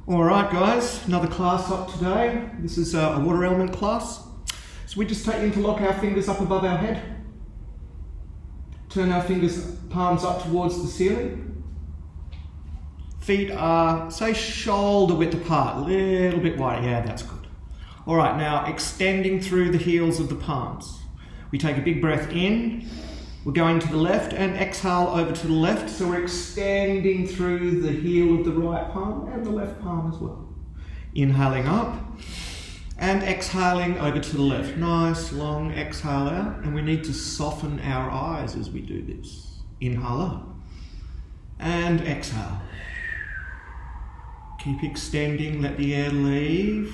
Alright guys, another class up today. This is a water element class. So we just take you to lock our fingers up above our head. Turn our palms up towards the ceiling. Feet are, say, shoulder width apart, a little bit wider. Yeah, that's good. Alright, now extending through the heels of the palms. We take a big breath in. We're going to the left and exhale over to the left. So we're extending through the heel of the right palm and the left palm as well. Inhaling up and exhaling over to the left. Nice long exhale out, and we need to soften our eyes as we do this. Inhale up and exhale. Keep extending, let the air leave.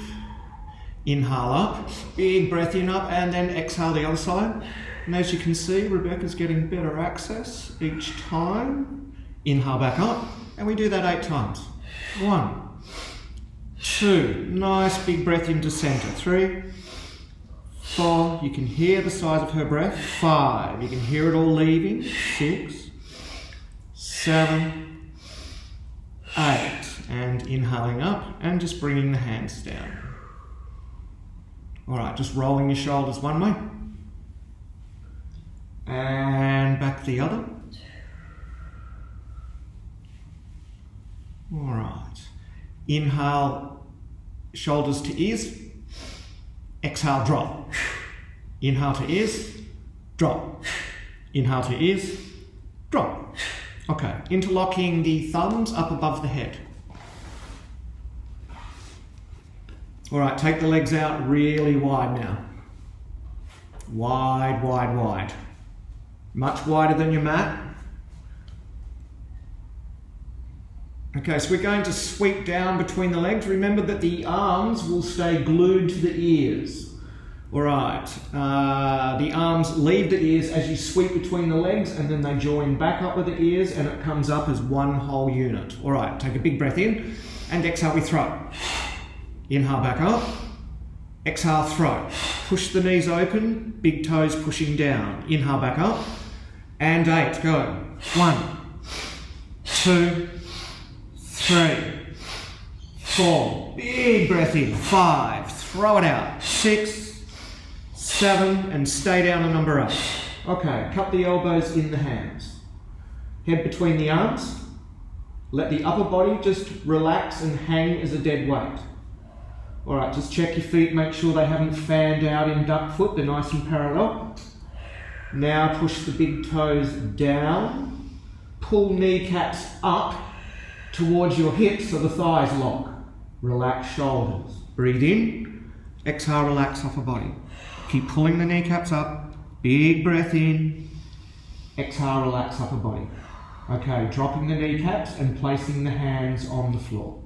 Inhale up, big breath in up, and then exhale the other side. And as you can see, Rebecca's getting better access each time. Inhale back up, and we do that 8 times. 1, 2, nice big breath into center. 3, 4, you can hear the size of her breath. 5, you can hear it all leaving. 6, 7, 8, and inhaling up, and just bringing the hands down. All right, just rolling your shoulders one way. And back the other. All right. Inhale, shoulders to ears. Exhale, drop. Inhale to ears, drop. Inhale to ears, drop. Okay, interlocking the thumbs up above the head. All right, take the legs out really wide now. Wide, wide, wide. Much wider than your mat. Okay, so we're going to sweep down between the legs. Remember that the arms will stay glued to the ears. All right, the arms leave the ears as you sweep between the legs, and then they join back up with the ears, and it comes up as one whole unit. All right, take a big breath in, and exhale, we throw. Inhale back up, exhale, throw. Push the knees open, big toes pushing down. Inhale back up, and 8, go. 1, 2, 3, 4, big breath in. 5, throw it out. 6, 7, and stay down to number 8. Okay, cup the elbows in the hands. Head between the arms. Let the upper body just relax and hang as a dead weight. All right, just check your feet, make sure they haven't fanned out in duck foot, they're nice and parallel. Now push the big toes down, pull kneecaps up towards your hips so the thighs lock. Relax shoulders. Breathe in, exhale, relax upper body. Keep pulling the kneecaps up, big breath in, exhale, relax upper body. Okay, dropping the kneecaps and placing the hands on the floor.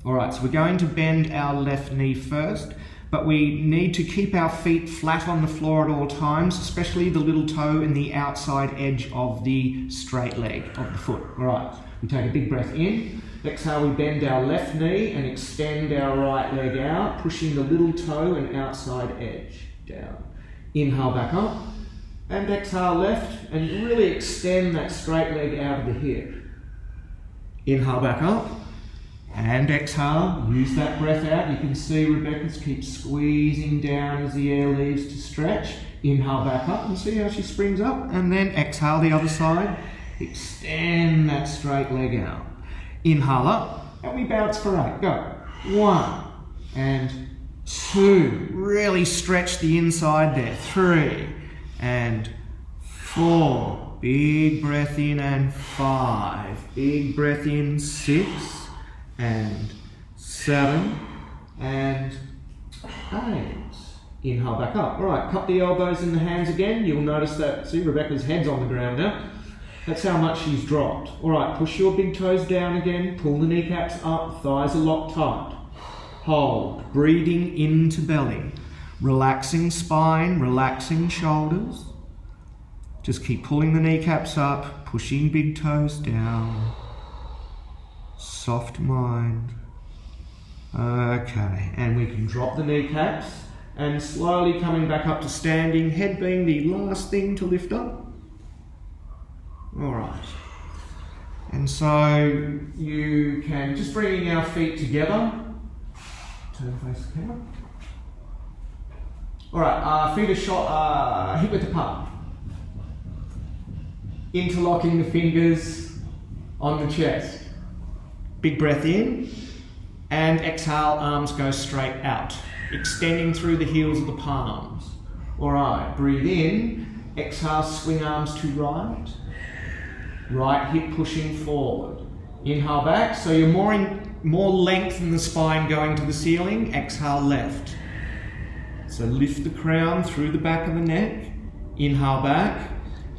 All right, so we're going to bend our left knee first, but we need to keep our feet flat on the floor at all times, especially the little toe and the outside edge of the straight leg of the foot. All right, we take a big breath in. Exhale, we bend our left knee and extend our right leg out, pushing the little toe and outside edge down. Inhale back up, and exhale left, and really extend that straight leg out of the hip. Inhale back up. And exhale, use that breath out. You can see Rebecca's keeps squeezing down as the air leaves to stretch. Inhale back up and see how she springs up. And then exhale the other side. Extend that straight leg out. Inhale up and we bounce for 8. Go. 1 and 2. Really stretch the inside there. 3 and 4. Big breath in, and 5. Big breath in. 6. And 7, and 8. Inhale back up. All right, cup the elbows in the hands again. You'll notice that, see, Rebecca's head's on the ground now. That's how much she's dropped. All right, push your big toes down again. Pull the kneecaps up, thighs are locked tight. Hold, breathing into belly. Relaxing spine, relaxing shoulders. Just keep pulling the kneecaps up, pushing big toes down. Soft mind. Okay, and we can drop the kneecaps and slowly coming back up to standing, head being the last thing to lift up. All right. And so you can just bringing our feet together. Turn face the camera. All right, feet are shot, hip width apart. Interlocking the fingers on the chest. Big breath in, and exhale, arms go straight out, extending through the heels of the palms. All right, breathe in, exhale, swing arms to right. Right hip pushing forward. Inhale back, so you're more length in the spine going to the ceiling. Exhale left. So lift the crown through the back of the neck. Inhale back.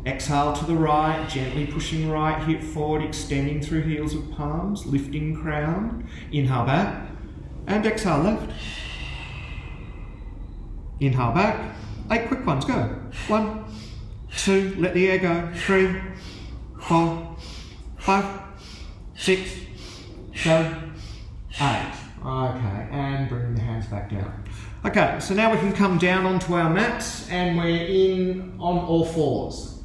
Exhale to the right, gently pushing right hip forward, extending through heels of palms, lifting crown. Inhale back. And exhale left. Inhale back. 8 quick ones, go. 1, 2, let the air go. 3, 4, 5, 6, 7, 8. Okay, and bring the hands back down. Okay, so now we can come down onto our mats and we're in on all fours.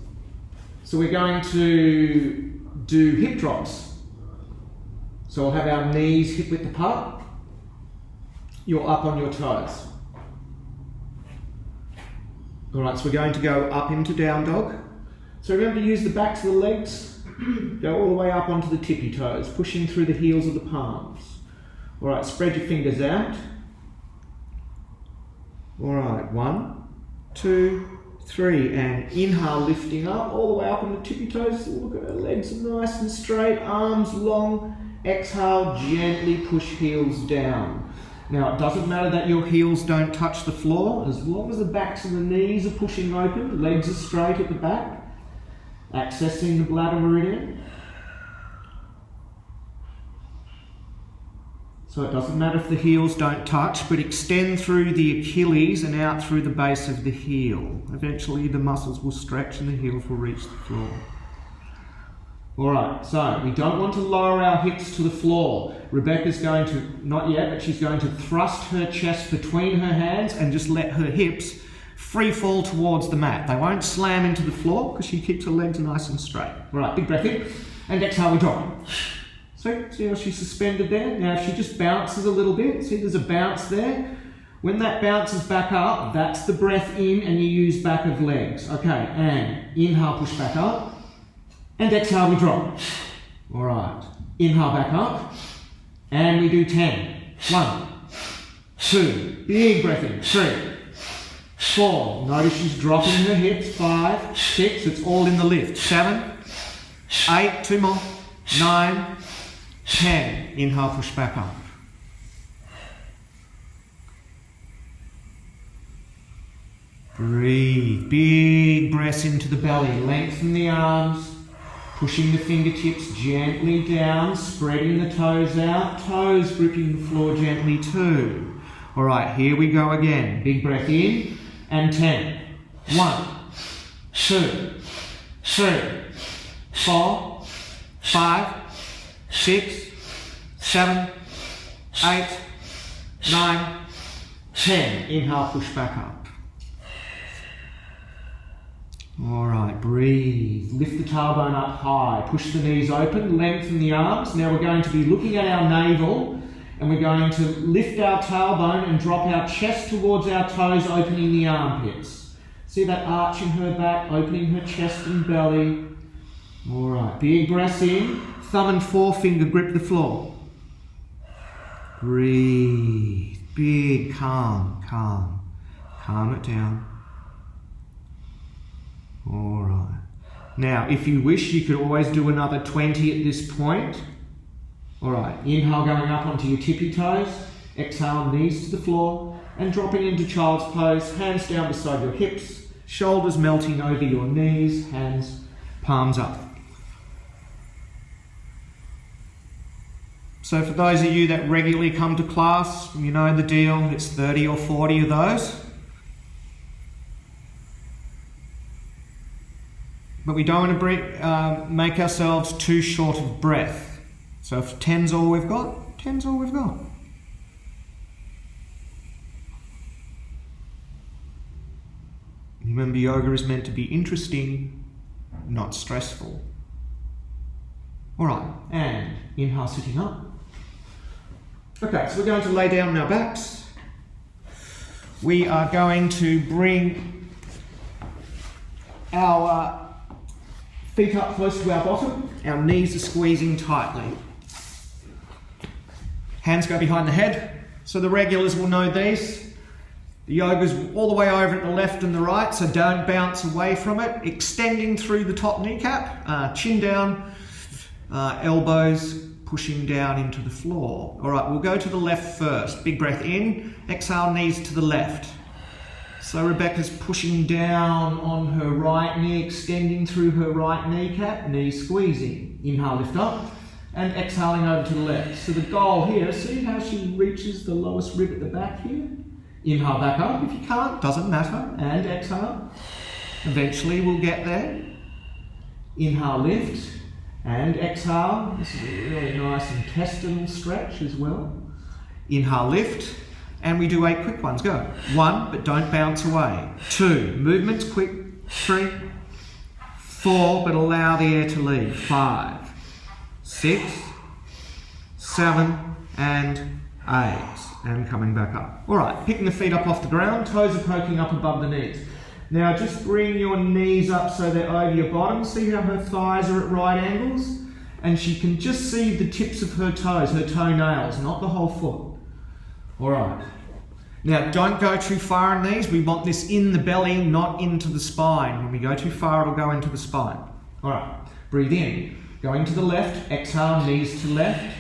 So we're going to do hip drops. So we'll have our knees hip width apart. You're up on your toes. All right, so we're going to go up into down dog. So remember to use the backs of the legs. Go all the way up onto the tippy toes, pushing through the heels of the palms. All right, spread your fingers out. All right, 1, 2, 3, and inhale, lifting up, all the way up on the tippy toes. Look at our legs are nice and straight, arms long. Exhale, gently push heels down. Now, it doesn't matter that your heels don't touch the floor, as long as the backs of the knees are pushing open, legs are straight at the back. Accessing the bladder meridian. So it doesn't matter if the heels don't touch, but extend through the Achilles and out through the base of the heel. Eventually the muscles will stretch and the heels will reach the floor. Alright, so we don't want to lower our hips to the floor. Rebecca's going to, not yet, but she's going to thrust her chest between her hands and just let her hips free fall towards the mat. They won't slam into the floor because she keeps her legs nice and straight. All right, big breath in, and exhale, we drop. See how she's suspended there? Now if she just bounces a little bit, see there's a bounce there. When that bounces back up, that's the breath in and you use back of legs. Okay, and inhale, push back up, and exhale, we drop. All right, inhale back up, and we do 10. 1, 2, big breath in, 3, 4, notice she's dropping her hips, 5, 6, it's all in the lift, 7, 8, 2 more, 9, 10, inhale, push back up. Breathe, big breaths into the belly, lengthen the arms, pushing the fingertips gently down, spreading the toes out, toes gripping the floor gently too. All right, here we go again, big breath in, and 10. 1, 2, 3, 4, 5, 6, 7, 8, 9, 10. Inhale, push back up. All right, breathe. Lift the tailbone up high. Push the knees open, lengthen the arms. Now we're going to be looking at our navel and we're going to lift our tailbone and drop our chest towards our toes, opening the armpits. See that arch in her back, opening her chest and belly. All right, big breaths in. Thumb and forefinger grip the floor. Breathe. Big, calm. Calm it down. All right. Now, if you wish, you could always do another 20 at this point. All right, inhale going up onto your tippy toes. Exhale, knees to the floor. And dropping into child's pose, hands down beside your hips. Shoulders melting over your knees, hands, palms up. So for those of you that regularly come to class, you know the deal, it's 30 or 40 of those. But we don't want to make ourselves too short of breath. So if 10's all we've got, 10's all we've got. Remember, yoga is meant to be interesting, not stressful. All right, and inhale, sitting up. Okay, so we're going to lay down on our backs. We are going to bring our feet up close to our bottom. Our knees are squeezing tightly. Hands go behind the head. So the regulars will know these. The yoga's all the way over at the left and the right, so don't bounce away from it. Extending through the top kneecap, chin down, elbows pushing down into the floor. All right, we'll go to the left first. Big breath in, exhale, knees to the left. So Rebecca's pushing down on her right knee, extending through her right kneecap, knee squeezing. Inhale, lift up, and exhaling over to the left. So the goal here, see how she reaches the lowest rib at the back here? Inhale back up. If you can't, doesn't matter. And exhale. Eventually we'll get there. Inhale, lift. And exhale. This is a really nice intestinal stretch as well. Inhale, lift. And we do 8 quick ones. Go. 1, but don't bounce away. 2, movements quick. 3, 4, but allow the air to leave. 5, 6, 7, and 8. And coming back up. All right, picking the feet up off the ground, toes are poking up above the knees. Now just bring your knees up so they're over your bottom. See how her thighs are at right angles? And she can just see the tips of her toes, her toenails, not the whole foot. All right. Now don't go too far in these. We want this in the belly, not into the spine. When we go too far, it'll go into the spine. All right, breathe in. Going to the left, exhale, knees to left.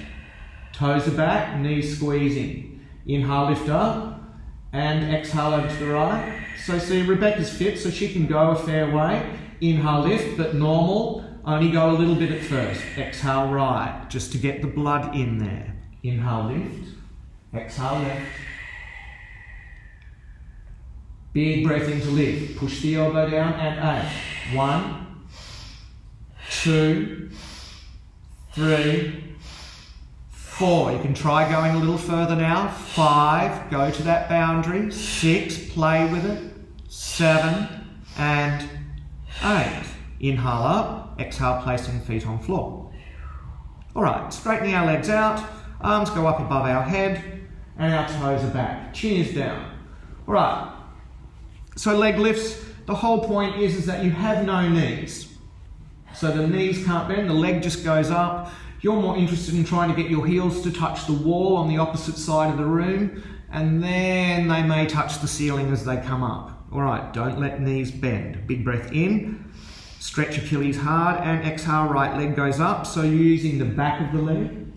Toes are back, knees squeezing. Inhale, lift up, and exhale over to the right. So see, Rebecca's fit, so she can go a fair way. Inhale, lift, but normal. Only go a little bit at first. Exhale, right, just to get the blood in there. Inhale, lift. Exhale, left. Big breath in to lift. Push the elbow down and 8. 1, 2, 3, 4, you can try going a little further now. 5, go to that boundary. 6, play with it. 7, and 8. Inhale up, exhale, placing feet on floor. All right, straightening our legs out, arms go up above our head, and our toes are back. Chin is down. All right, so leg lifts, the whole point is that you have no knees. So the knees can't bend, the leg just goes up. You're more interested in trying to get your heels to touch the wall on the opposite side of the room, and then they may touch the ceiling as they come up. All right, don't let knees bend. Big breath in, stretch Achilles hard, and exhale, right leg goes up. So you're using the back of the leg.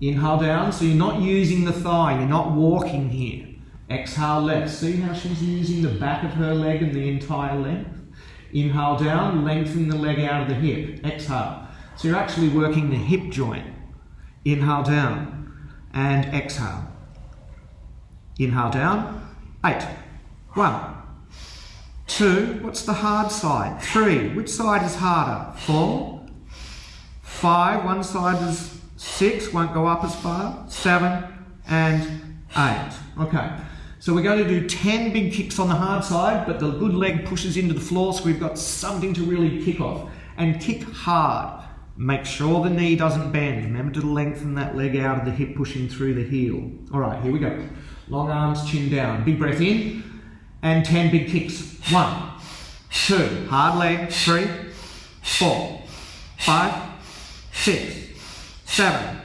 Inhale down, so you're not using the thigh, you're not walking here. Exhale left, see how she's using the back of her leg and the entire length? Inhale down, lengthen the leg out of the hip. Exhale. So you're actually working the hip joint. Inhale down and exhale. Inhale down. 8. 1, 2. What's the hard side? 3. Which side is harder? 4, 5. One side is 6. Won't go up as far. 7 and 8. Okay. So we're going to do 10 big kicks on the hard side, but the good leg pushes into the floor, so we've got something to really kick off. And kick hard. Make sure the knee doesn't bend. Remember to lengthen that leg out of the hip, pushing through the heel. All right, here we go. Long arms, chin down. Big breath in, and 10 big kicks. 1, 2, hard leg. 3, 4, 5, 6, 7,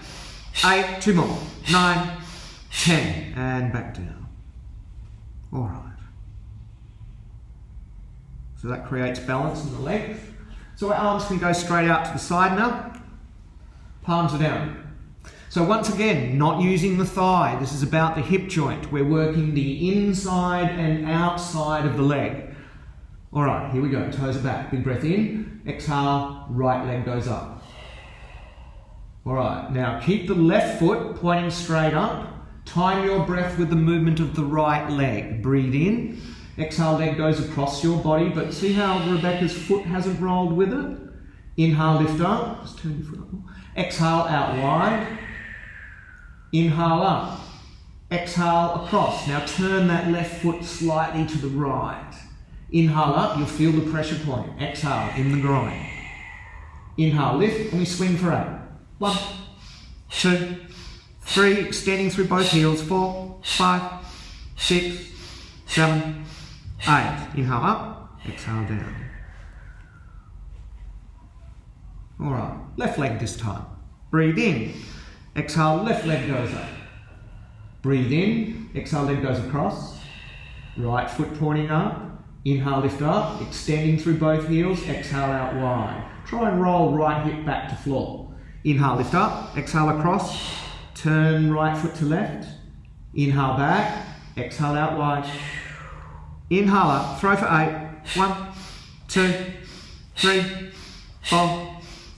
8, 2 more. 9, 10, and back down. All right. So that creates balance in the legs. So our arms can go straight out to the side now. Palms are down. So once again, not using the thigh. This is about the hip joint. We're working the inside and outside of the leg. All right, here we go. Toes are back. Big breath in. Exhale, right leg goes up. All right, now keep the left foot pointing straight up. Time your breath with the movement of the right leg. Breathe in. Exhale, leg goes across your body, but see how Rebecca's foot hasn't rolled with it? Inhale, lift up. Just turn your foot up more. Exhale, out wide. Inhale up. Exhale, across. Now turn that left foot slightly to the right. Inhale up, you'll feel the pressure point. Exhale, in the groin. Inhale, lift, and we swing for 8. 1, 2, 3, extending through both heels. 4, 5, 6, 7, 8. Inhale up, exhale down. Alright, left leg this time. Breathe in, exhale, left leg goes up. Breathe in, exhale, leg goes across. Right foot pointing up. Inhale, lift up, extending through both heels, exhale out wide. Try and roll right hip back to floor. Inhale, lift up, exhale across, turn right foot to left. Inhale back, exhale out wide. Inhale up, throw for 8. 1, 2, 3, 4,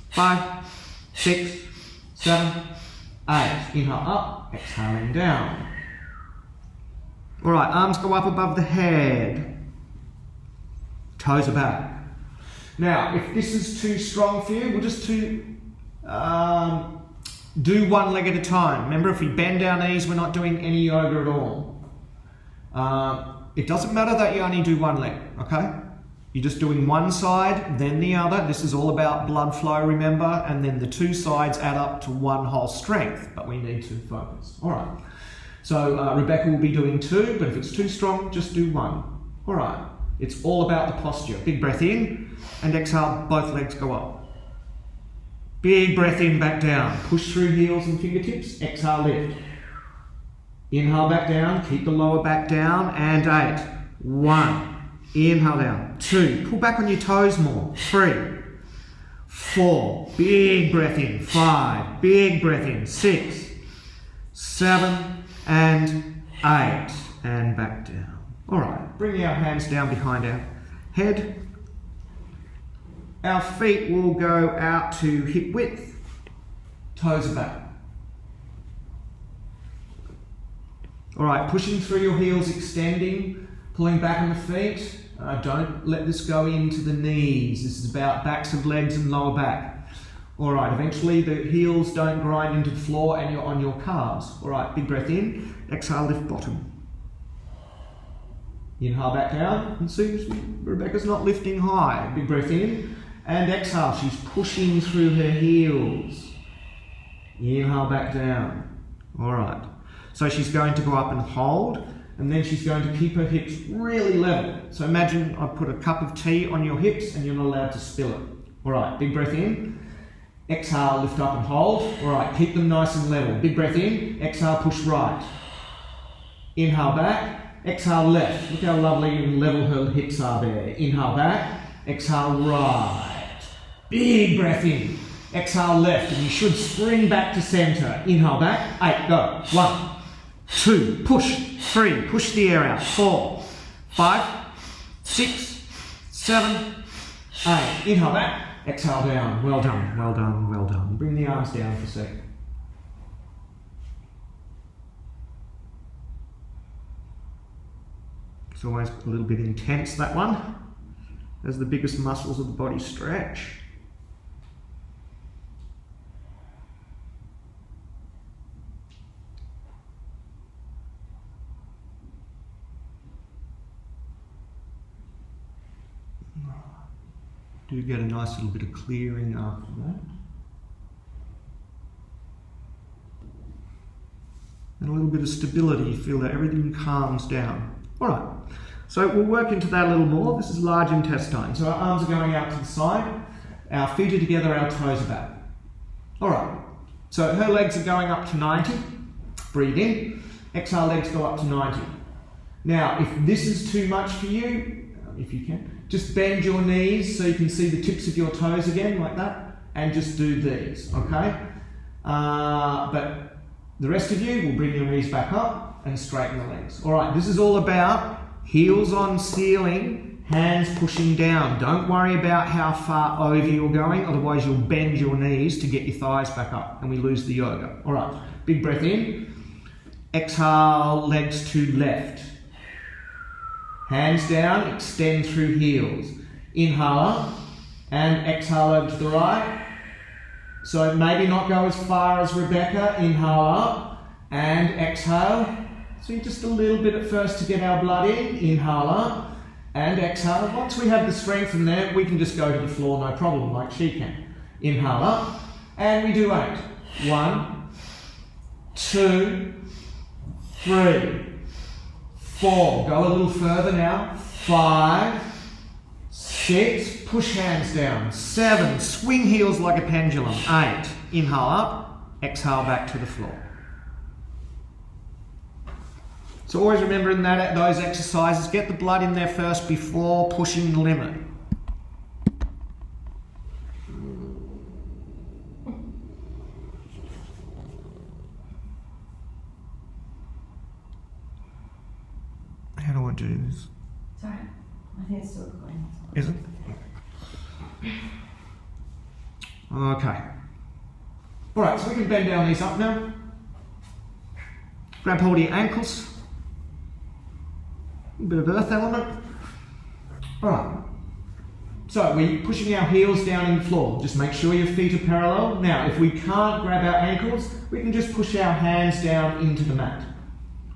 5, 6, 7, 8. Inhale up, exhaling down. Alright, arms go up above the head. Toes are back. Now, if this is too strong for you, we'll just do one leg at a time. Remember, if we bend our knees, we're not doing any yoga at all. It doesn't matter that you only do one leg, okay? You're just doing one side, then the other. This is all about blood flow, remember? And then the two sides add up to one whole strength, but we need to focus. All right. So Rebecca will be doing 2, but if it's too strong, just do 1. All right. It's all about the posture. Big breath in, and exhale, both legs go up. Big breath in, back down. Push through heels and fingertips, exhale, lift. Inhale, back down, keep the lower back down, and 8. 1, inhale down. 2, pull back on your toes more. 3, 4, big breath in. 5, big breath in. 6, 7, and 8, and back down. All right, bring our hands down behind our head. Our feet will go out to hip width. Toes are back. All right, pushing through your heels, extending, pulling back on the feet. Don't let this go into the knees. This is about backs of legs and lower back. All right, eventually the heels don't grind into the floor and you're on your calves. All right, big breath in, exhale, lift bottom. Inhale back down, and see Rebecca's not lifting high. Big breath in, and exhale, she's pushing through her heels. Inhale back down. All right, so she's going to go up and hold, and then she's going to keep her hips really level. So imagine I put a cup of tea on your hips and you're not allowed to spill it. All right, big breath in, exhale, lift up and hold. All right, keep them nice and level. Big breath in, exhale, push right. Inhale back. Exhale left. Look how lovely and level her hips are there. Inhale back. Exhale right. Big breath in. Exhale left. And you should spring back to center. Inhale back. 8. Go. 1, 2. Push. 3. Push the air out. 4, 5, 6, 7, 8. Inhale back. Exhale down. Well done. Well done. Well done. Bring the arms down for a second. It's always a little bit intense, that one, as the biggest muscles of the body stretch. Do get a nice little bit of clearing after that. And a little bit of stability, you feel that everything calms down. All right, so we'll work into that a little more. This is large intestine. So our arms are going out to the side, our feet are together, our toes are back. All right, so her legs are going up to 90. Breathe in, exhale, legs go up to 90. Now, if this is too much for you, if you can, just bend your knees so you can see the tips of your toes again, like that, and just do these, okay? But the rest of you will bring your knees back up and straighten the legs. All right, this is all about heels on ceiling, hands pushing down. Don't worry about how far over you're going, otherwise you'll bend your knees to get your thighs back up and we lose the yoga. All right, big breath in. Exhale, legs to left. Hands down, extend through heels. Inhale up and exhale over to the right. So maybe not go as far as Rebecca. Inhale up and exhale. So just a little bit at first to get our blood in. Inhale up and exhale. Once we have the strength in there, we can just go to the floor, no problem, like she can. Inhale up, and we do 8. 1, 2, 3, 4. Go a little further now. 5, 6. Push hands down. 7. Swing heels like a pendulum. 8. Inhale up, exhale back to the floor. So always remember in those exercises, get the blood in there first before pushing the limit. How do I do this? Sorry, I think it's still going. Is it? Okay. Alright, so we can bend down these up now. Grab hold of your ankles. A bit of earth element. Alright. So we're pushing our heels down in the floor. Just make sure your feet are parallel. Now, if we can't grab our ankles, we can just push our hands down into the mat.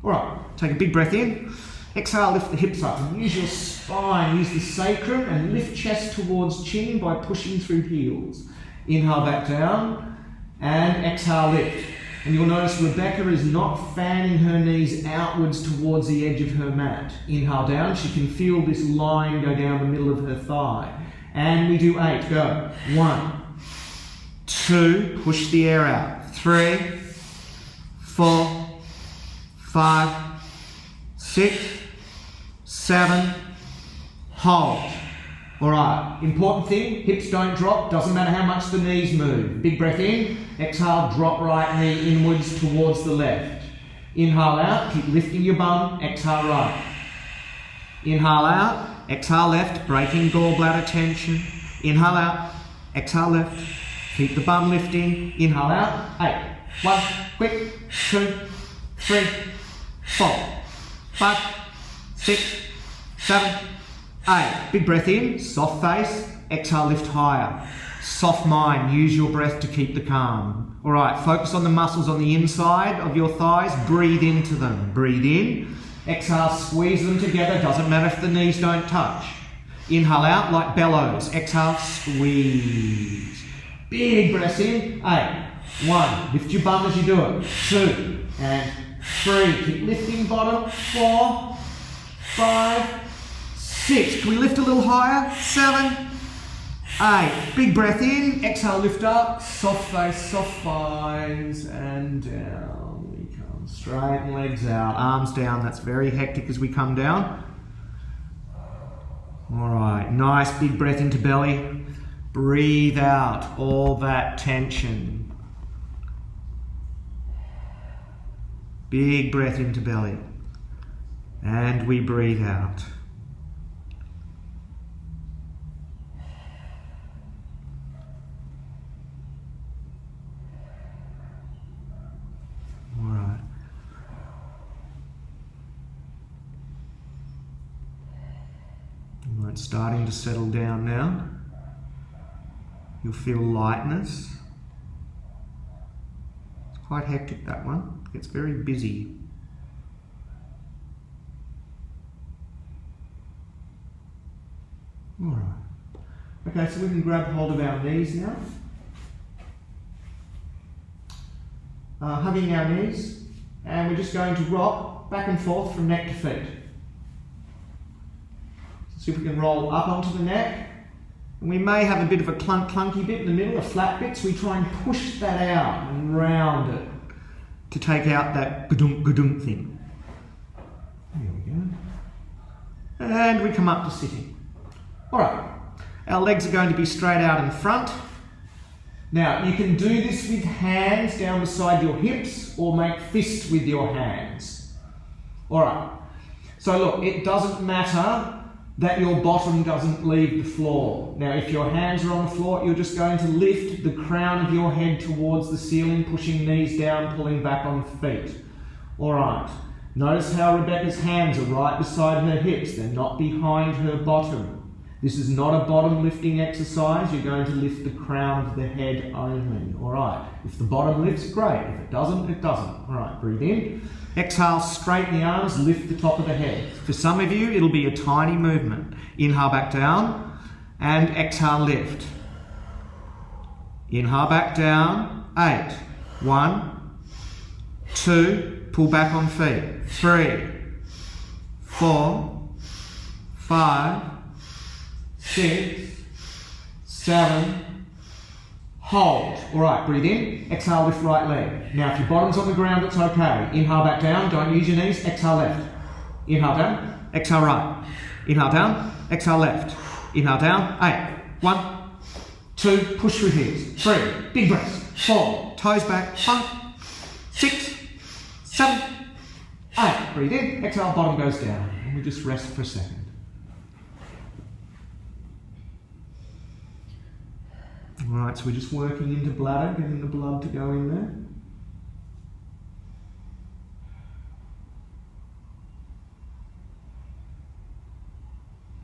Alright, take a big breath in. Exhale, lift the hips up and use your spine, use the sacrum and lift chest towards chin by pushing through heels. Inhale back down and exhale lift. And you'll notice Rebecca is not fanning her knees outwards towards the edge of her mat. Inhale down, she can feel this line go down the middle of her thigh. And we do 8, go. 1, 2, push the air out. 3, 4, 5, 6, 7, hold. Alright, important thing, hips don't drop, doesn't matter how much the knees move. Big breath in, exhale, drop right knee inwards towards the left. Inhale out, keep lifting your bum, exhale right. Inhale out, exhale left, breaking gallbladder tension. Inhale out, exhale left, keep the bum lifting. Inhale out, 8. 1, quick, 2, 3, 4, 5, 6, 7, 8. Big breath in, soft face, exhale, lift higher. Soft mind, use your breath to keep the calm. Alright, focus on the muscles on the inside of your thighs, breathe into them. Breathe in, exhale, squeeze them together, doesn't matter if the knees don't touch. Inhale out like bellows, exhale, squeeze. Big breath in, 8. 1, lift your bum as you do it. 2, and 3, keep lifting bottom. 4, 5, 6. Can we lift a little higher? 7, 8. Big breath in. Exhale, lift up. Soft face, soft thighs, and down. We come. Straighten legs out. Arms down. That's very hectic as we come down. Alright. Nice big breath into belly. Breathe out all that tension. Big breath into belly. And we breathe out. Alright. Alright, starting to settle down now. You'll feel lightness. It's quite hectic, that one. It gets very busy. Alright. Okay, so we can grab hold of our knees now. Hugging our knees, and we're just going to rock back and forth from neck to feet. So see if we can roll up onto the neck. And we may have a bit of a clunky bit in the middle, a flat bit, so we try and push that out and round it to take out that gadunk thing. There we go. And we come up to sitting. Alright, our legs are going to be straight out in front. Now, you can do this with hands down beside your hips or make fists with your hands. Alright, so look, it doesn't matter that your bottom doesn't leave the floor. Now, if your hands are on the floor, you're just going to lift the crown of your head towards the ceiling, pushing knees down, pulling back on feet. Alright, notice how Rebecca's hands are right beside her hips. They're not behind her bottom. This is not a bottom lifting exercise. You're going to lift the crown of the head only. Alright, if the bottom lifts, great. If it doesn't, it doesn't. Alright, breathe in. Exhale, straighten the arms, lift the top of the head. For some of you, it'll be a tiny movement. Inhale back down, and exhale, lift. Inhale back down. 8. 1, 2, pull back on feet. 3, 4, 5, 6, 7, hold. Alright, breathe in, exhale, lift right leg. Now if your bottom's on the ground, it's okay. Inhale back down, don't use your knees, exhale left. Inhale down, exhale right. Inhale down, exhale left. Inhale down, 8. 1, 2, push through heels. 3, big breaths. 4, toes back. 5, 6, 7, 8. Breathe in, exhale, bottom goes down. And we just rest for a second. Alright, so we're just working into bladder, getting the blood to go in there.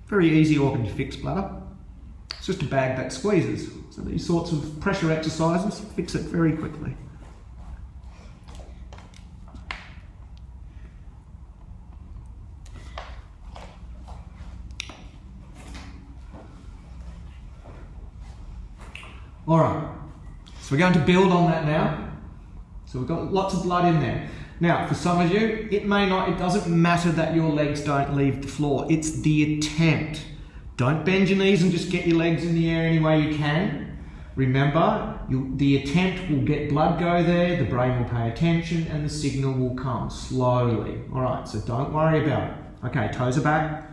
Very easy organ to fix, bladder. It's just a bag that squeezes. So these sorts of pressure exercises fix it very quickly. Alright, so we're going to build on that now. So we've got lots of blood in there. Now, for some of you, it doesn't matter that your legs don't leave the floor. It's the attempt. Don't bend your knees and just get your legs in the air any way you can. Remember, the attempt will get blood go there, the brain will pay attention, and the signal will come slowly. Alright, so don't worry about it. Okay, toes are back.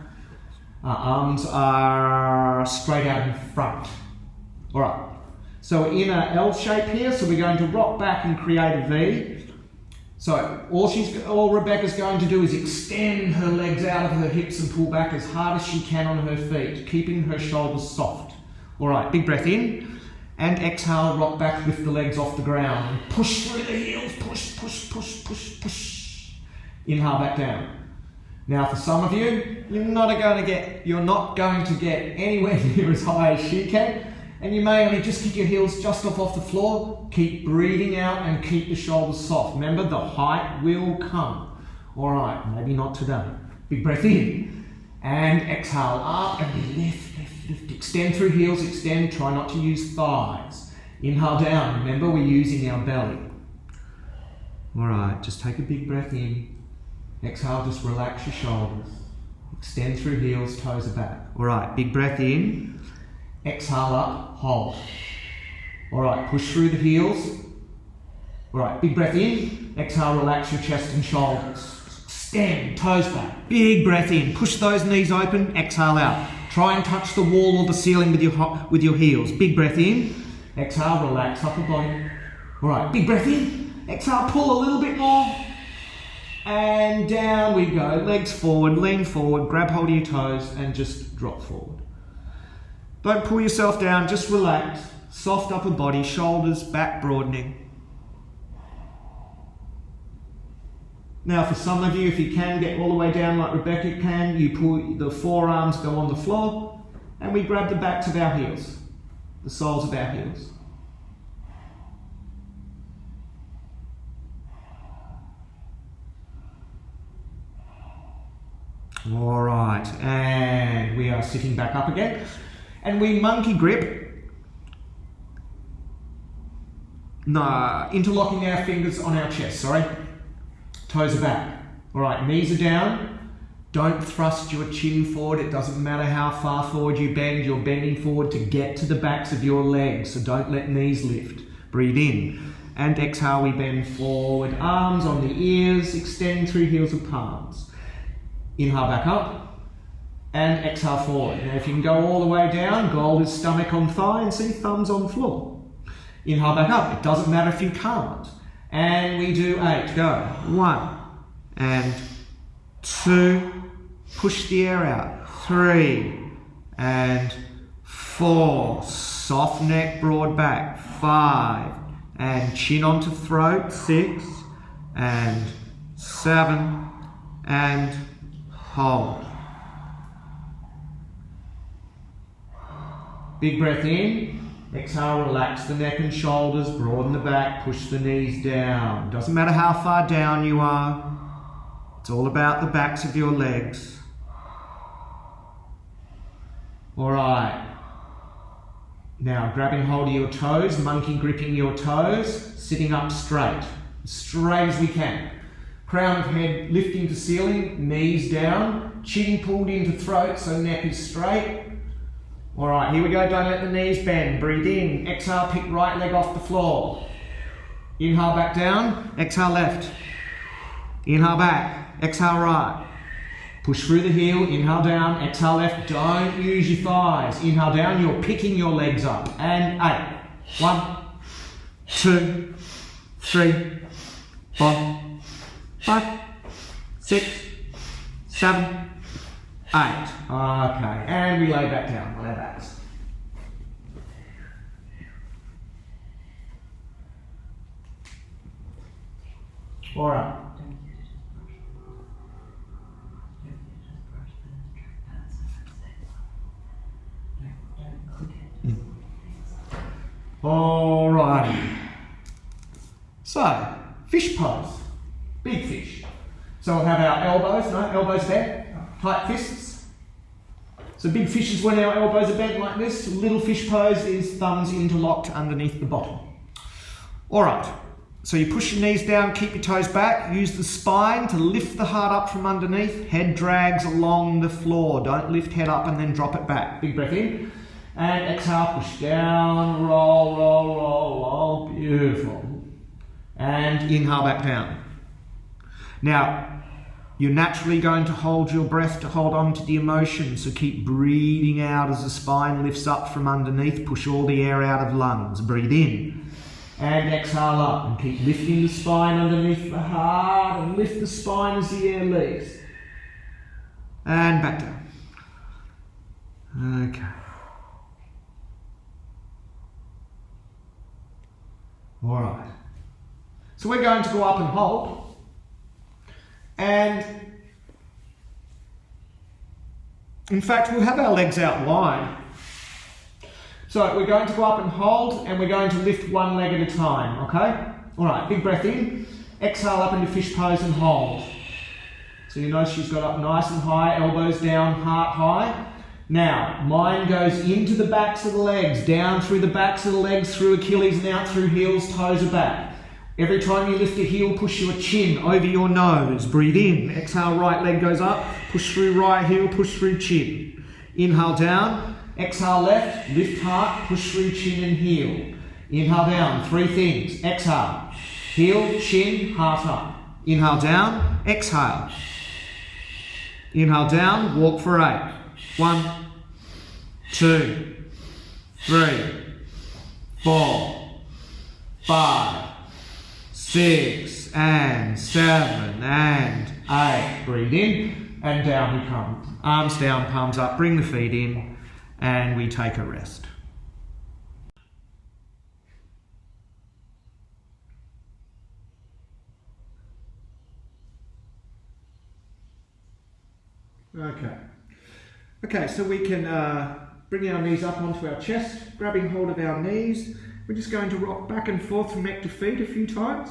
Arms are straight out in front. Alright. So we're in an L shape here, so we're going to rock back and create a V. So all Rebecca's going to do is extend her legs out of her hips and pull back as hard as she can on her feet, keeping her shoulders soft. Alright, big breath in, and exhale, rock back, lift the legs off the ground, and push through the heels, push, push, push, push, push. Inhale back down. Now for some of you, you're not going to get anywhere near as high as she can. And you may only just kick your heels just off the floor. Keep breathing out and keep the shoulders soft. Remember, the height will come. Alright, maybe not today. Big breath in. And exhale up and we lift, lift, lift. Extend through heels, extend. Try not to use thighs. Inhale down. Remember, we're using our belly. Alright, just take a big breath in. Exhale, just relax your shoulders. Extend through heels, toes are back. Alright, big breath in. Exhale up, hold. Alright, push through the heels. Alright, big breath in. Exhale, relax your chest and shoulders. Extend, toes back. Big breath in. Push those knees open, exhale out. Try and touch the wall or the ceiling with your heels. Big breath in. Exhale, relax upper body. Alright, big breath in. Exhale, pull a little bit more. And down we go. Legs forward, lean forward, grab hold of your toes and just drop forward. Don't pull yourself down, just relax. Soft upper body, shoulders, back broadening. Now for some of you, if you can get all the way down like Rebecca can, you pull the forearms go on the floor and we grab the backs of our heels, the soles of our heels. Alright, and we are sitting back up again. And we monkey grip, interlocking our fingers on our chest, Toes are back. Alright, knees are down. Don't thrust your chin forward. It doesn't matter how far forward you bend. You're bending forward to get to the backs of your legs. So don't let knees lift. Breathe in. And exhale, we bend forward. Arms on the ears. Extend through heels and palms. Inhale back up. And exhale forward. Now if you can go all the way down, goal is stomach on thigh and see thumbs on the floor. Inhale back up. It doesn't matter if you can't. And we do 8. Go. 1 and 2. Push the air out. 3 and 4. Soft neck, broad back. 5 and chin onto throat. 6 and 7 and hold. Big breath in, exhale, relax the neck and shoulders, broaden the back, push the knees down. Doesn't matter how far down you are, it's all about the backs of your legs. Alright. Now grabbing hold of your toes, monkey gripping your toes, sitting up straight. As straight as we can. Crown of head lifting to ceiling, knees down, chin pulled into throat so neck is straight. Alright, here we go, don't let the knees bend. Breathe in, exhale, pick right leg off the floor. Inhale back down, exhale left. Inhale back, exhale right. Push through the heel, inhale down, exhale left. Don't use your thighs. Inhale down, you're picking your legs up. And 8. 1, 2, 3, 4, 5, 6, 7, 8. Okay, and we lay back down on our backs. All right. Alrighty. So, fish pose. Big fish. So we'll have our elbows bent, tight fists. So big fish is when our elbows are bent like this. Little fish pose is thumbs interlocked underneath the bottom. Alright, so you push your knees down, keep your toes back, use the spine to lift the heart up from underneath. Head drags along the floor. Don't lift head up and then drop it back. Big breath in. And exhale, push down, roll, roll, roll, roll. Beautiful. And inhale back down. Now, you're naturally going to hold your breath to hold on to the emotion, so keep breathing out as the spine lifts up from underneath. Push all the air out of lungs. Breathe in. And exhale up. And keep lifting the spine underneath the heart. And lift the spine as the air leaves. And back down. Okay. All right. So we're going to go up and hold. And in fact, we'll have our legs out wide. So we're going to go up and hold, and we're going to lift one leg at a time, okay? All right, big breath in. Exhale up into fish pose and hold. So you notice she's got up nice and high, elbows down, heart high. Now, mind goes into the backs of the legs, down through the backs of the legs, through Achilles and out through heels, toes are back. Every time you lift a heel, push your chin over your nose. Breathe in. Exhale, right leg goes up. Push through right heel, push through chin. Inhale down. Exhale left, lift heart, push through chin and heel. Inhale down, 3 things. Exhale, heel, chin, heart up. Inhale down, exhale. Inhale down, walk for 8. 1, 2, 3, 4, 5, 6, and 7, and 8. Breathe in, and down we come. Arms down, palms up, bring the feet in, and we take a rest. Okay, so we can bring our knees up onto our chest, grabbing hold of our knees. We're just going to rock back and forth from neck to feet a few times.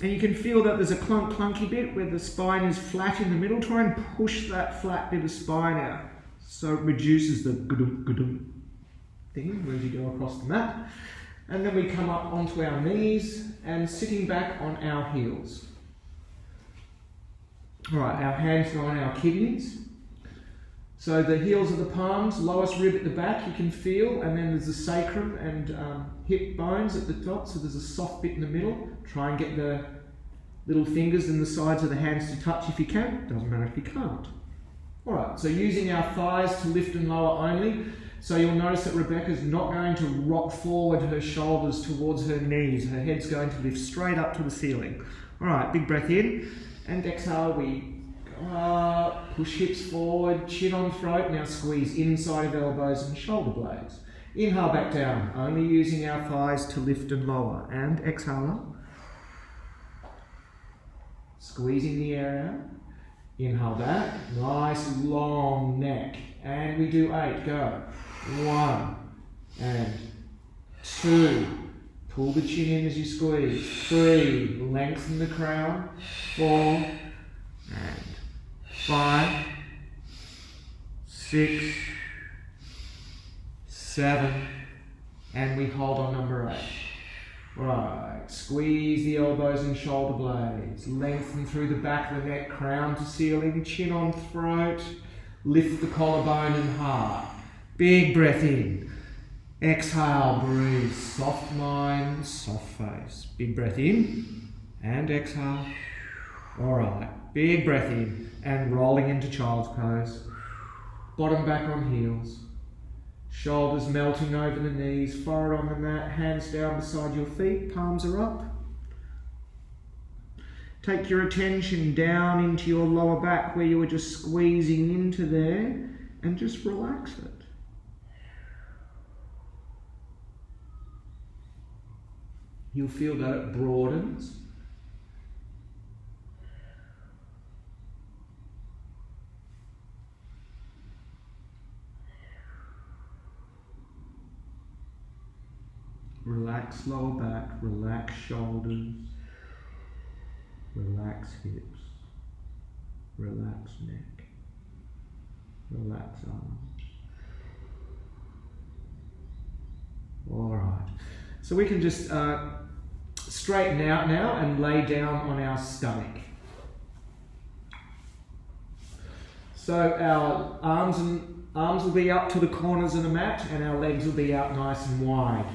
And you can feel that there's a clunky bit where the spine is flat in the middle. Try and push that flat bit of spine out so it reduces the gudum thing as you go across the mat. And then we come up onto our knees and sitting back on our heels. All right, our hands go on our kidneys. So the heels of the palms, lowest rib at the back you can feel, and then there's the sacrum and hip bones at the top, so there's a soft bit in the middle. Try and get the little fingers and the sides of the hands to touch if you can. Doesn't matter if you can't. All right, so using our thighs to lift and lower only. So you'll notice that Rebecca's not going to rock forward her shoulders towards her knees. Her head's going to lift straight up to the ceiling. All right, big breath in, and exhale, we push hips forward, chin on throat. Now squeeze inside of elbows and shoulder blades. Inhale back down, only using our thighs to lift and lower. And exhale up. Squeezing the air out. Inhale back, nice long neck. And we do 8, go. 1 and 2. Pull the chin in as you squeeze. 3, lengthen the crown. 4 and 5, 6, 7, and we hold on number 8. Right, squeeze the elbows and shoulder blades, lengthen through the back of the neck, crown to ceiling, chin on throat, lift the collarbone and heart. Big breath in. Exhale, breathe, soft mind, soft face. Big breath in and exhale. All right, big breath in and rolling into child's pose. Bottom back on heels. Shoulders melting over the knees, forehead on the mat, hands down beside your feet, palms are up. Take your attention down into your lower back where you were just squeezing into there and just relax it. You'll feel that it broadens. Relax lower back, relax shoulders, relax hips, relax neck, relax arms. All right, so we can just straighten out now and lay down on our stomach. So our arms will be up to the corners of the mat and our legs will be out nice and wide.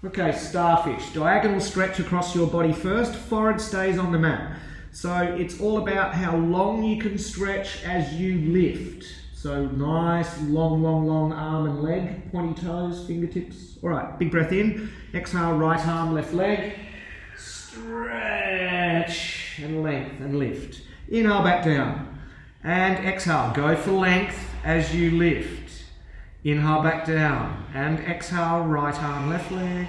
Okay, starfish. Diagonal stretch across your body first, forehead stays on the mat. So it's all about how long you can stretch as you lift. So nice, long arm and leg, pointy toes, fingertips. All right, big breath in. Exhale, right arm, left leg. Stretch and length and lift. Inhale, back down. And exhale, go for length as you lift. Inhale, back down, and exhale, right arm, left leg.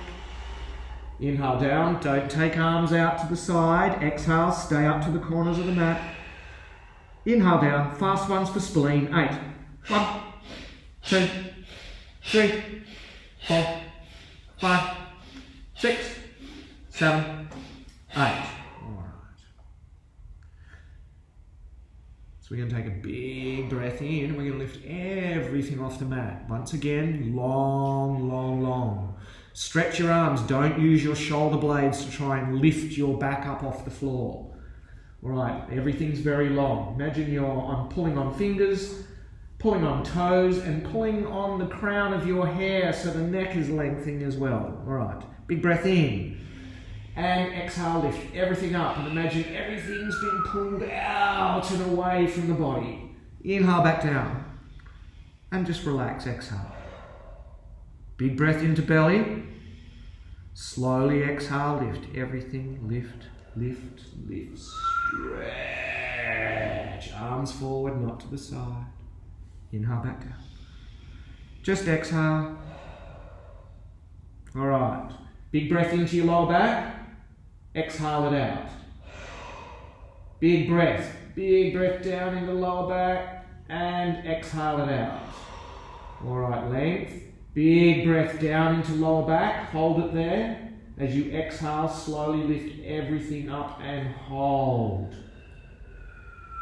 Inhale down, don't take arms out to the side. Exhale, stay up to the corners of the mat. Inhale down, fast ones for spleen. 8. 1, 2, 3, 4, 5, 6, 7, 8. We're going to take a big breath in and we're going to lift everything off the mat. Once again, long. Stretch your arms. Don't use your shoulder blades to try and lift your back up off the floor. All right, everything's very long. Imagine I'm pulling on fingers, pulling on toes, and pulling on the crown of your hair so the neck is lengthening as well. All right, big breath in. And exhale, lift everything up and imagine everything's been pulled out and away from the body. Inhale, back down. And just relax, exhale. Big breath into belly. Slowly exhale, lift everything. Lift. Stretch. Arms forward, not to the side. Inhale, back down. Just exhale. All right. Big breath into your lower back. Exhale it out. Big breath down in the lower back and exhale it out. All right, length. Big breath down into lower back, hold it there. As you exhale, slowly lift everything up and hold.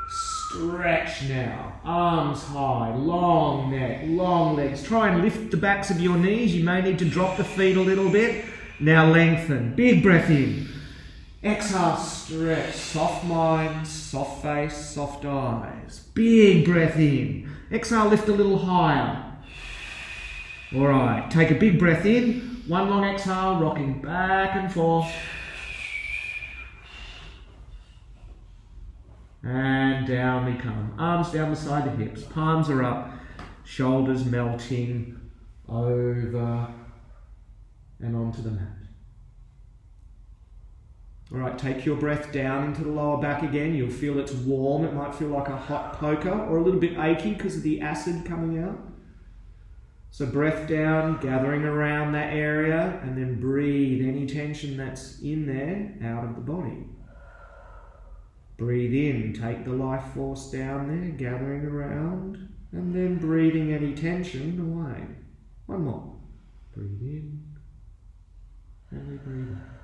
Stretch now, arms high, long neck, long legs. Try and lift the backs of your knees. You may need to drop the feet a little bit. Now lengthen, big breath in. Exhale, stretch, soft mind, soft face, soft eyes. Big breath in. Exhale, lift a little higher. All right, take a big breath in. One long exhale, rocking back and forth. And down we come. Arms down beside the hips, palms are up, shoulders melting over and onto the mat. All right, take your breath down into the lower back again. You'll feel it's warm. It might feel like a hot poker or a little bit achy because of the acid coming out. So breath down, gathering around that area, and then breathe any tension that's in there out of the body. Breathe in, take the life force down there, gathering around, and then breathing any tension away. One more. Breathe in, and we breathe out.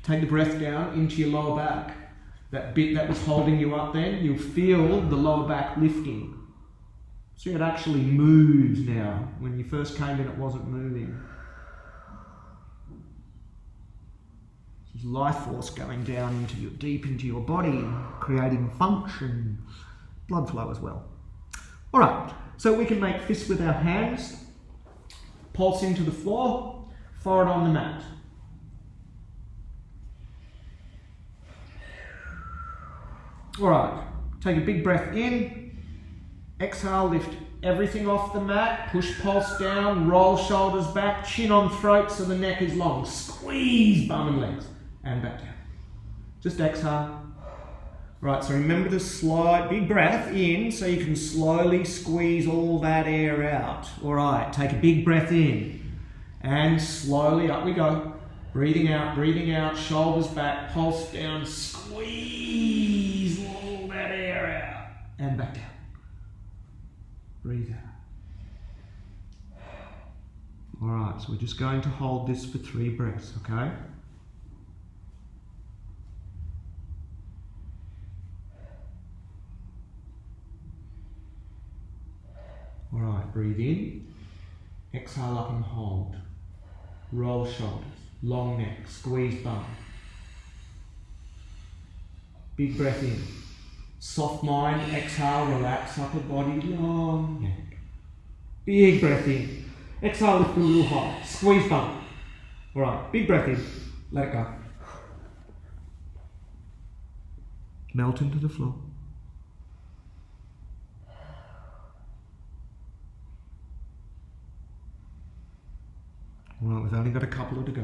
Take the breath down into your lower back. That bit that was holding you up then, you'll feel the lower back lifting. See, it actually moves now. When you first came in, it wasn't moving. There's life force going down deep into your body, creating function, blood flow as well. All right, so we can make fists with our hands, pulse into the floor, forehead on the mat. All right, take a big breath in, exhale, lift everything off the mat, push pulse down, roll shoulders back, chin on throat so the neck is long, squeeze bum and legs, and back down. Just exhale. Right, so remember to slide, big breath in so you can slowly squeeze all that air out. All right, take a big breath in and slowly up we go. Breathing out, shoulders back, pulse down, squeeze all that air out and back down. Breathe out. All right, so we're just going to hold this for 3 breaths, okay? All right, breathe in, exhale up and hold. Roll shoulders, long neck, squeeze bum. Big breath in. Soft mind, exhale, relax upper body, long neck. Big breath in. Exhale, lift a little high, squeeze bum. All right, big breath in, let it go. Melt into the floor. All right, we've only got a couple to go.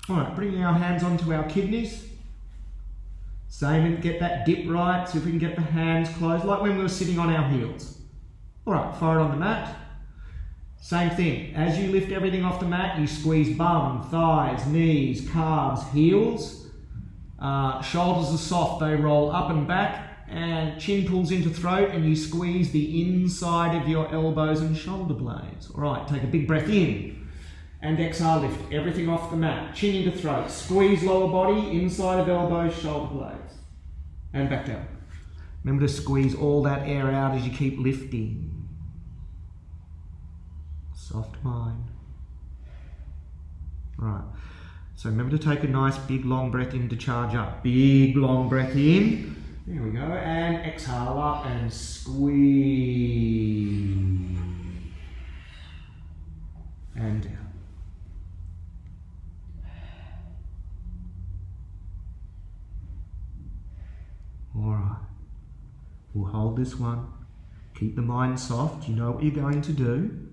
All right, bringing our hands onto our kidneys. Same, and get that dip right, so if we can get the hands closed, like when we were sitting on our heels. All right, forehead on the mat. Same thing, as you lift everything off the mat, you squeeze bum, thighs, knees, calves, heels. Shoulders are soft, they roll up and back, and chin pulls into throat, and you squeeze the inside of your elbows and shoulder blades. All right, take a big breath in, and exhale, lift everything off the mat, chin into throat, squeeze lower body, inside of elbows, shoulder blades, and back down. Remember to squeeze all that air out as you keep lifting. Soft mind. All right. So remember to take a nice big long breath in to charge up. Big long breath in. There we go. And exhale up and squeeze. And down. All right. We'll hold this one. Keep the mind soft. You know what you're going to do.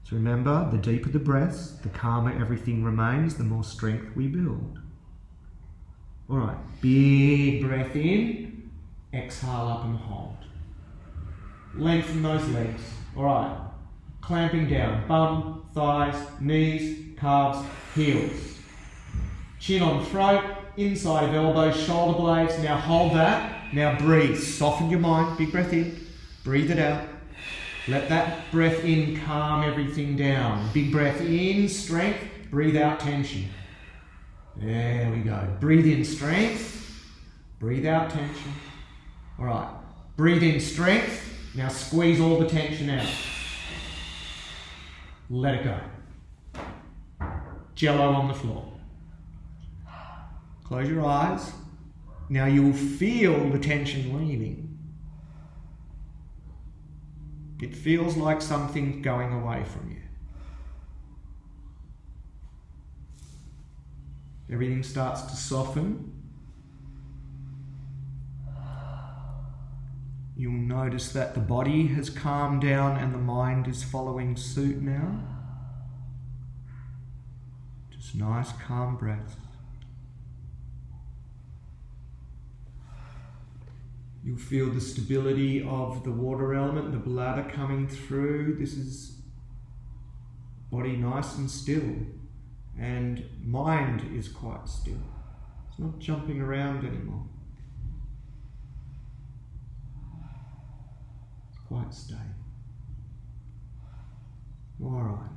So remember, the deeper the breaths, the calmer everything remains, the more strength we build. All right, big breath in, exhale up and hold. Lengthen those legs. All right, clamping down, bum, thighs, knees, calves, heels. Chin on throat, inside of elbows, shoulder blades. Now hold that. Now breathe. Soften your mind. Big breath in. Breathe it out. Let that breath in calm everything down. Big breath in, strength. Breathe out, tension. There we go. Breathe in, strength. Breathe out, tension. All right. Breathe in, strength. Now squeeze all the tension out. Let it go. Jello on the floor. Close your eyes. Now you'll feel the tension leaving. It feels like something's going away from you. Everything starts to soften. You'll notice that the body has calmed down and the mind is following suit now. Just nice, calm breaths. You'll feel the stability of the water element, the bladder coming through. This is body nice and still. And mind is quite still. It's not jumping around anymore. quite stable. All right.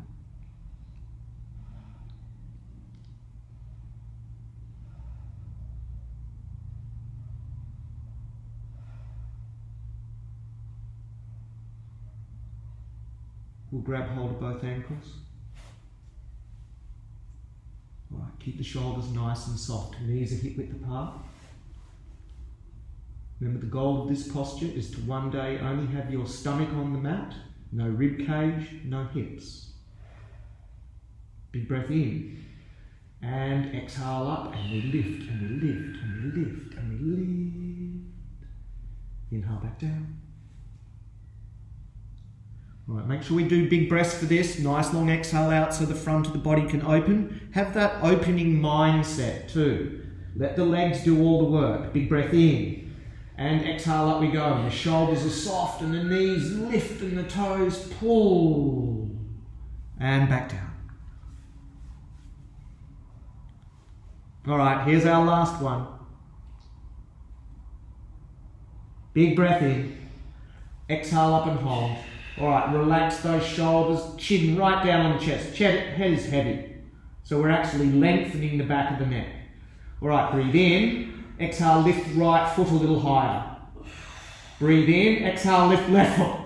We'll grab hold of both ankles. All right, keep the shoulders nice and soft. Knees are hip width apart. Remember, the goal of this posture is to one day only have your stomach on the mat, no rib cage, no hips. Big breath in. And exhale up, and we lift, and we lift, and we lift, and we lift. Inhale back down. All right, make sure we do big breaths for this. Nice long exhale out so the front of the body can open. Have that opening mindset too. Let the legs do all the work. Big breath in. And exhale, up we go. And the shoulders are soft and the knees lift and the toes pull. And back down. All right, here's our last one. Big breath in. Exhale up and hold. All right, relax those shoulders, chin right down on the chest. Head is heavy. So we're actually lengthening the back of the neck. All right, breathe in. Exhale, lift right foot a little higher. Breathe in. Exhale, lift left foot.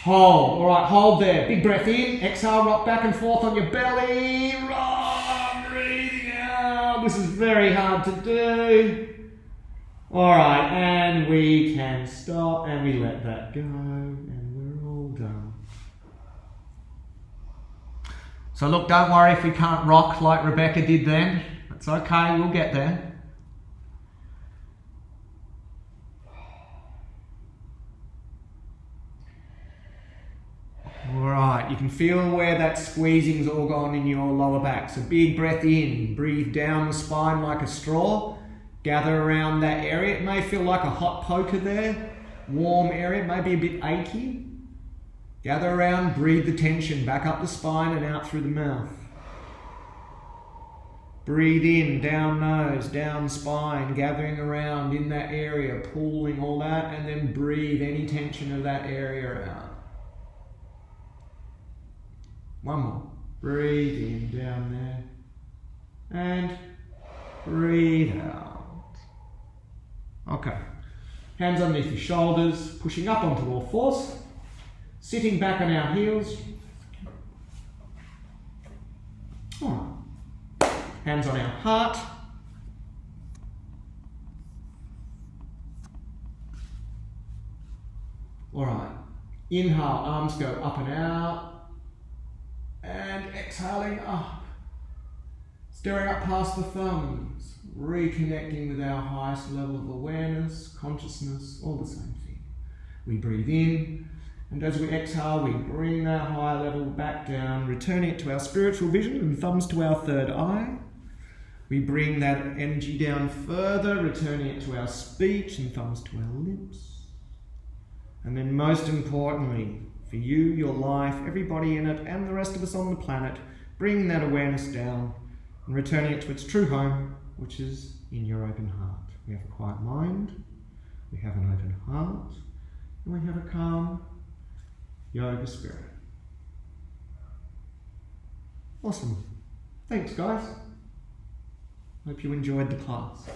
Hold. All right, hold there. Big breath in. Exhale, rock back and forth on your belly. Rock. Breathing out. This is very hard to do. All right, and we can stop and we let that go. And we're all done. So look, don't worry if we can't rock like Rebecca did then. It's okay, we'll get there. Alright, you can feel where that squeezing's all gone in your lower back. So big breath in, breathe down the spine like a straw. Gather around that area. It may feel like a hot poker there. Warm area, maybe a bit achy. Gather around, breathe the tension back up the spine and out through the mouth. Breathe in, down nose, down spine, gathering around in that area, pulling all that, and then breathe any tension of that area out. One more. Breathe in, down there. And breathe out. Okay. Hands underneath your shoulders, pushing up onto all fours. Sitting back on our heels. All right. Hands on our heart. All right. Inhale, arms go up and out. And exhaling up. Staring up past the thumbs. Reconnecting with our highest level of awareness, consciousness, all the same thing. We breathe in. And as we exhale, we bring that high level back down, returning it to our spiritual vision and thumbs to our third eye. We bring that energy down further, returning it to our speech and thumbs to our lips. And then most importantly, for you, your life, everybody in it, and the rest of us on the planet, bringing that awareness down and returning it to its true home, which is in your open heart. We have a quiet mind, we have an open heart, and we have a calm yoga spirit. Awesome. Thanks, guys. Hope you enjoyed the class.